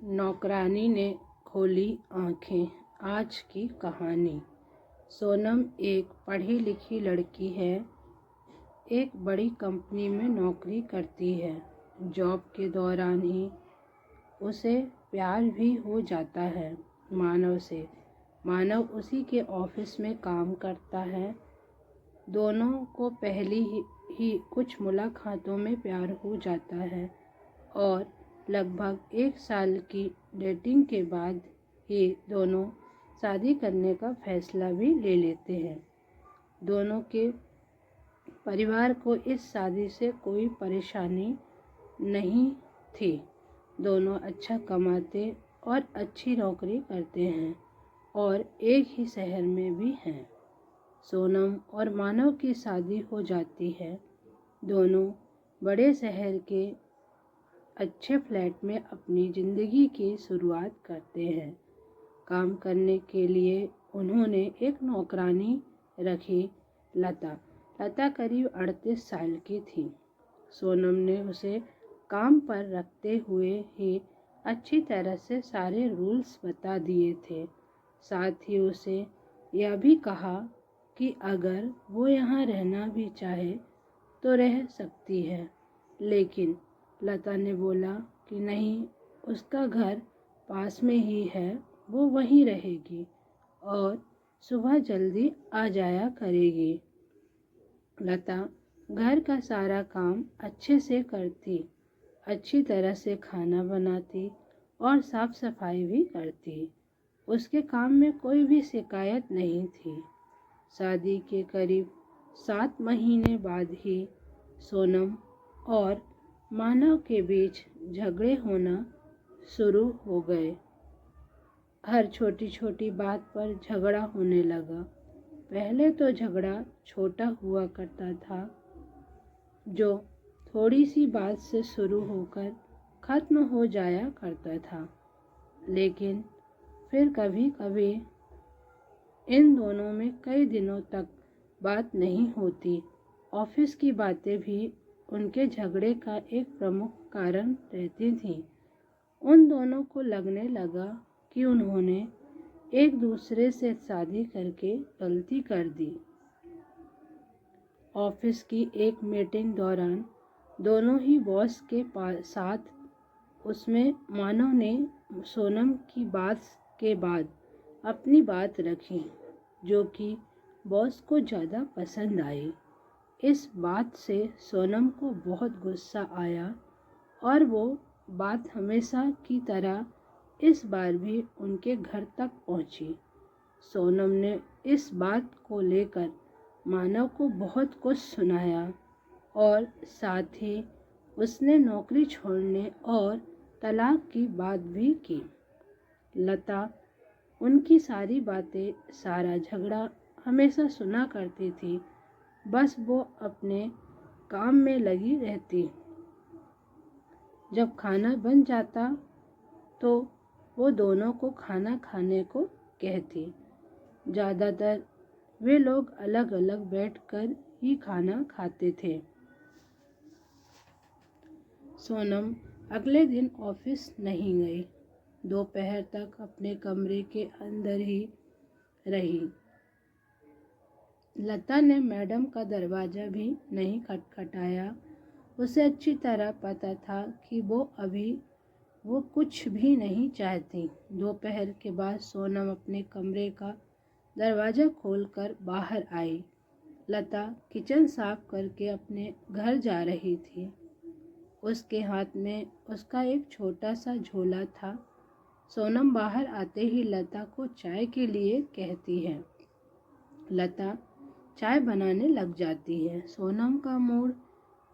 नौकरानी ने खोली आंखें। आज की कहानी। सोनम एक पढ़ी लिखी लड़की है। एक बड़ी कंपनी में नौकरी करती है। जॉब के दौरान ही उसे प्यार भी हो जाता है मानव से। मानव उसी के ऑफिस में काम करता है। दोनों को पहली ही कुछ मुलाकातों में प्यार हो जाता है और लगभग 1 साल की डेटिंग के बाद ही दोनों शादी करने का फैसला भी ले लेते हैं। दोनों के परिवार को इस शादी से कोई परेशानी नहीं थी। दोनों अच्छा कमाते और अच्छी नौकरी करते हैं और एक ही शहर में भी हैं। सोनम और मानव की शादी हो जाती है। दोनों बड़े शहर के अच्छे फ्लैट में अपनी ज़िंदगी की शुरुआत करते हैं। काम करने के लिए उन्होंने एक नौकरानी रखी, लता। लता करीब 38 साल की थी। सोनम ने उसे काम पर रखते हुए ही अच्छी तरह से सारे रूल्स बता दिए थे। साथ ही उसे यह भी कहा कि अगर वो यहाँ रहना भी चाहे तो रह सकती है, लेकिन लता ने बोला कि नहीं, उसका घर पास में ही है, वो वहीं रहेगी और सुबह जल्दी आ जाया करेगी। लता घर का सारा काम अच्छे से करती, अच्छी तरह से खाना बनाती और साफ सफाई भी करती। उसके काम में कोई भी शिकायत नहीं थी। शादी के करीब 7 महीने बाद ही सोनम और मानव के बीच झगड़े होना शुरू हो गए। हर छोटी छोटी बात पर झगड़ा होने लगा। पहले तो झगड़ा छोटा हुआ करता था, जो थोड़ी सी बात से शुरू होकर खत्म हो जाया करता था, लेकिन फिर कभी कभी इन दोनों में कई दिनों तक बात नहीं होती। ऑफिस की बातें भी उनके झगड़े का एक प्रमुख कारण रहती थी। उन दोनों को लगने लगा कि उन्होंने एक दूसरे से शादी करके गलती कर दी। ऑफिस की एक मीटिंग दौरान दोनों ही बॉस के साथ उसमें मानव ने सोनम की बात के बाद अपनी बात रखी, जो कि बॉस को ज़्यादा पसंद आई। इस बात से सोनम को बहुत गुस्सा आया और वो बात हमेशा की तरह इस बार भी उनके घर तक पहुंची। सोनम ने इस बात को लेकर मानव को बहुत कुछ सुनाया और साथ ही उसने नौकरी छोड़ने और तलाक की बात भी की। लता उनकी सारी बातें, सारा झगड़ा हमेशा सुना करती थी। बस वो अपने काम में लगी रहती। जब खाना बन जाता तो वो दोनों को खाना खाने को कहती। ज़्यादातर वे लोग अलग अलग बैठकर ही खाना खाते थे। सोनम अगले दिन ऑफिस नहीं गई। दोपहर तक अपने कमरे के अंदर ही रही। लता ने मैडम का दरवाज़ा भी नहीं खटखटाया। उसे अच्छी तरह पता था कि वो कुछ भी नहीं चाहती। दोपहर के बाद सोनम अपने कमरे का दरवाज़ा खोलकर बाहर आई। लता किचन साफ करके अपने घर जा रही थी। उसके हाथ में उसका एक छोटा सा झोला था। सोनम बाहर आते ही लता को चाय के लिए कहती है। लता चाय बनाने लग जाती है। सोनम का मूड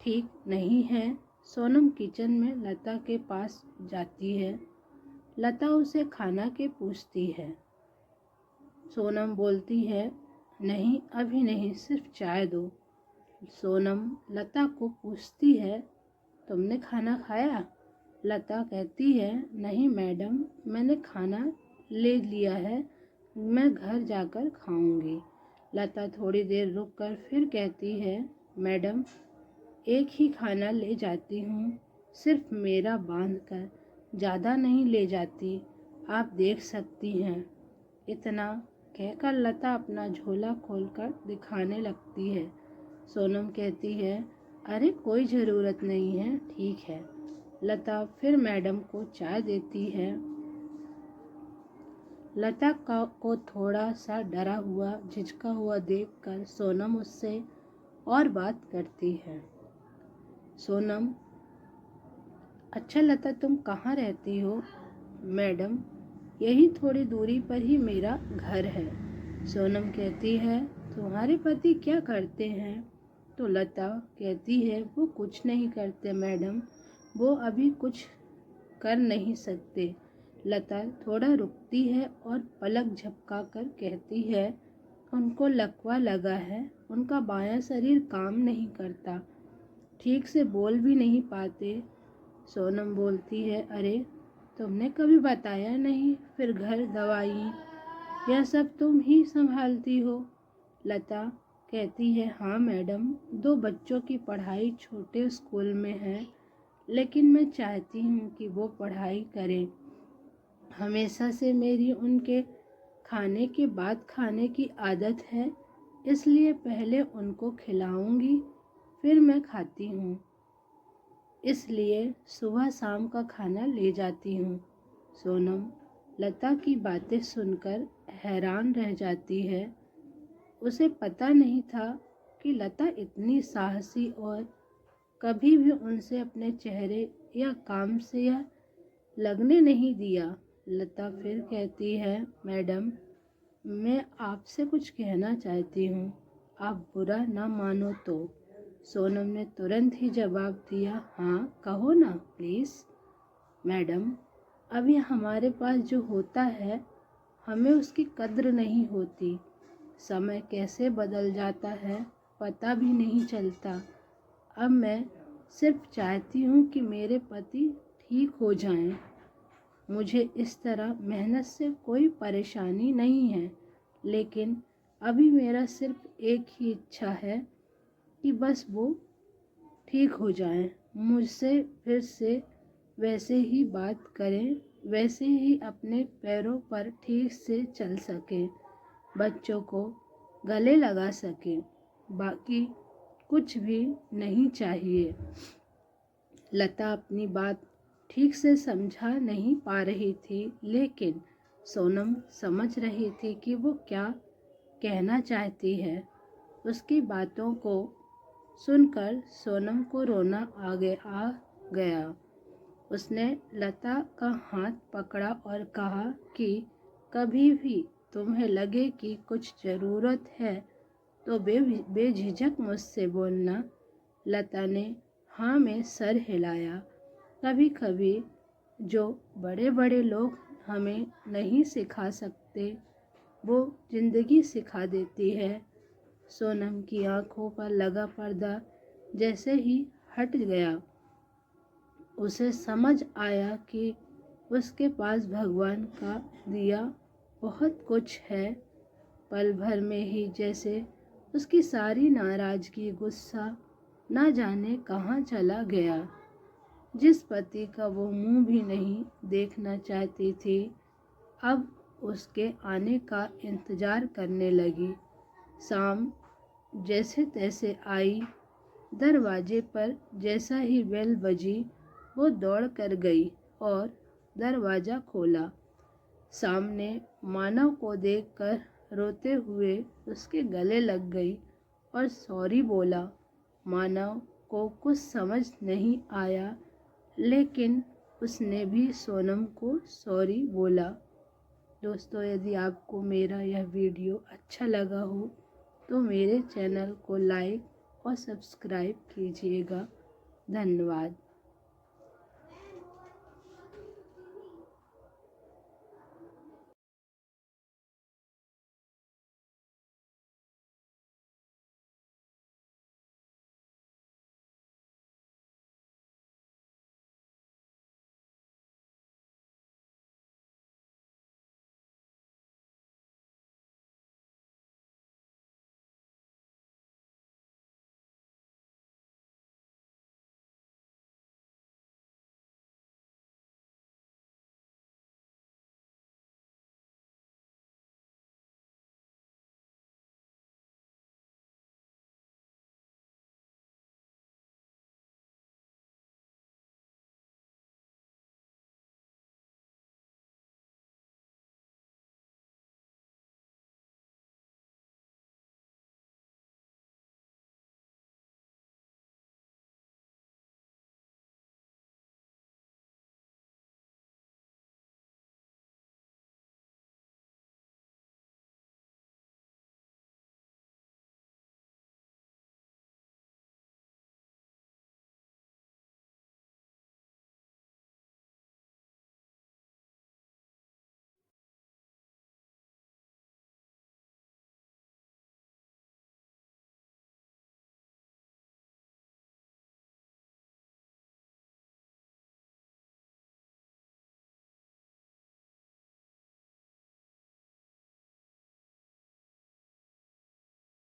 ठीक नहीं है। सोनम किचन में लता के पास जाती है। लता उसे खाना के पूछती है। सोनम बोलती है, नहीं, अभी नहीं, सिर्फ चाय दो। सोनम लता को पूछती है, तुमने खाना खाया? लता कहती है, नहीं मैडम, मैंने खाना ले लिया है, मैं घर जाकर खाऊंगी। लता थोड़ी देर रुककर फिर कहती है, मैडम, एक ही खाना ले जाती हूँ, सिर्फ मेरा बांध कर ज़्यादा नहीं ले जाती, आप देख सकती हैं। इतना कहकर लता अपना झोला खोलकर दिखाने लगती है। सोनम कहती है, अरे कोई ज़रूरत नहीं है, ठीक है। लता फिर मैडम को चाय देती है। लता को थोड़ा सा डरा हुआ, झिझका हुआ देखकर सोनम उससे और बात करती है। सोनम, अच्छा लता, तुम कहाँ रहती हो? मैडम, यही थोड़ी दूरी पर ही मेरा घर है। सोनम कहती है, तुम्हारे पति क्या करते हैं? तो लता कहती है, वो कुछ नहीं करते मैडम, वो अभी कुछ कर नहीं सकते। लता थोड़ा रुकती है और पलक झपका कर कहती है, उनको लकवा लगा है, उनका बायां शरीर काम नहीं करता, ठीक से बोल भी नहीं पाते। सोनम बोलती है, अरे तुमने कभी बताया नहीं, फिर घर, दवाई, यह सब तुम ही संभालती हो? लता कहती है, हाँ मैडम, 2 बच्चों की पढ़ाई छोटे स्कूल में है, लेकिन मैं चाहती हूँ कि वो पढ़ाई करें। हमेशा से मेरी उनके खाने के बाद खाने की आदत है, इसलिए पहले उनको खिलाऊंगी, फिर मैं खाती हूँ। इसलिए सुबह शाम का खाना ले जाती हूँ। सोनम लता की बातें सुनकर हैरान रह जाती है। उसे पता नहीं था कि लता इतनी साहसी, और कभी भी उनसे अपने चेहरे या काम से यह लगने नहीं दिया। लता फिर कहती है, मैडम, मैं आपसे कुछ कहना चाहती हूँ, आप बुरा ना मानो तो। सोनम ने तुरंत ही जवाब दिया, हाँ कहो ना प्लीज़। मैडम, अभी हमारे पास जो होता है, हमें उसकी कद्र नहीं होती। समय कैसे बदल जाता है पता भी नहीं चलता। अब मैं सिर्फ चाहती हूँ कि मेरे पति ठीक हो जाएं। मुझे इस तरह मेहनत से कोई परेशानी नहीं है, लेकिन अभी मेरा सिर्फ एक ही इच्छा है कि बस वो ठीक हो जाएं, मुझसे फिर से वैसे ही बात करें, वैसे ही अपने पैरों पर ठीक से चल सकें, बच्चों को गले लगा सकें, बाकी कुछ भी नहीं चाहिए। लता अपनी बात ठीक से समझा नहीं पा रही थी, लेकिन सोनम समझ रही थी कि वो क्या कहना चाहती है। उसकी बातों को सुनकर सोनम को रोना आ गया। उसने लता का हाथ पकड़ा और कहा कि कभी भी तुम्हें लगे कि कुछ ज़रूरत है तो बेझिझक मुझसे बोलना। लता ने हाँ में सर हिलाया। कभी कभी जो बड़े बड़े लोग हमें नहीं सिखा सकते, वो ज़िंदगी सिखा देती है। सोनम की आंखों पर लगा पर्दा जैसे ही हट गया, उसे समझ आया कि उसके पास भगवान का दिया बहुत कुछ है। पल भर में ही जैसे उसकी सारी नाराज़गी, गुस्सा ना जाने कहाँ चला गया। जिस पति का वो मुंह भी नहीं देखना चाहती थी, अब उसके आने का इंतज़ार करने लगी। शाम जैसे तैसे आई। दरवाजे पर जैसा ही बेल बजी, वो दौड़ कर गई और दरवाज़ा खोला। सामने मानव को देखकर रोते हुए उसके गले लग गई और सॉरी बोला। मानव को कुछ समझ नहीं आया, लेकिन उसने भी सोनम को सॉरी बोला। दोस्तों, यदि आपको मेरा यह वीडियो अच्छा लगा हो तो मेरे चैनल को लाइक और सब्सक्राइब कीजिएगा। धन्यवाद।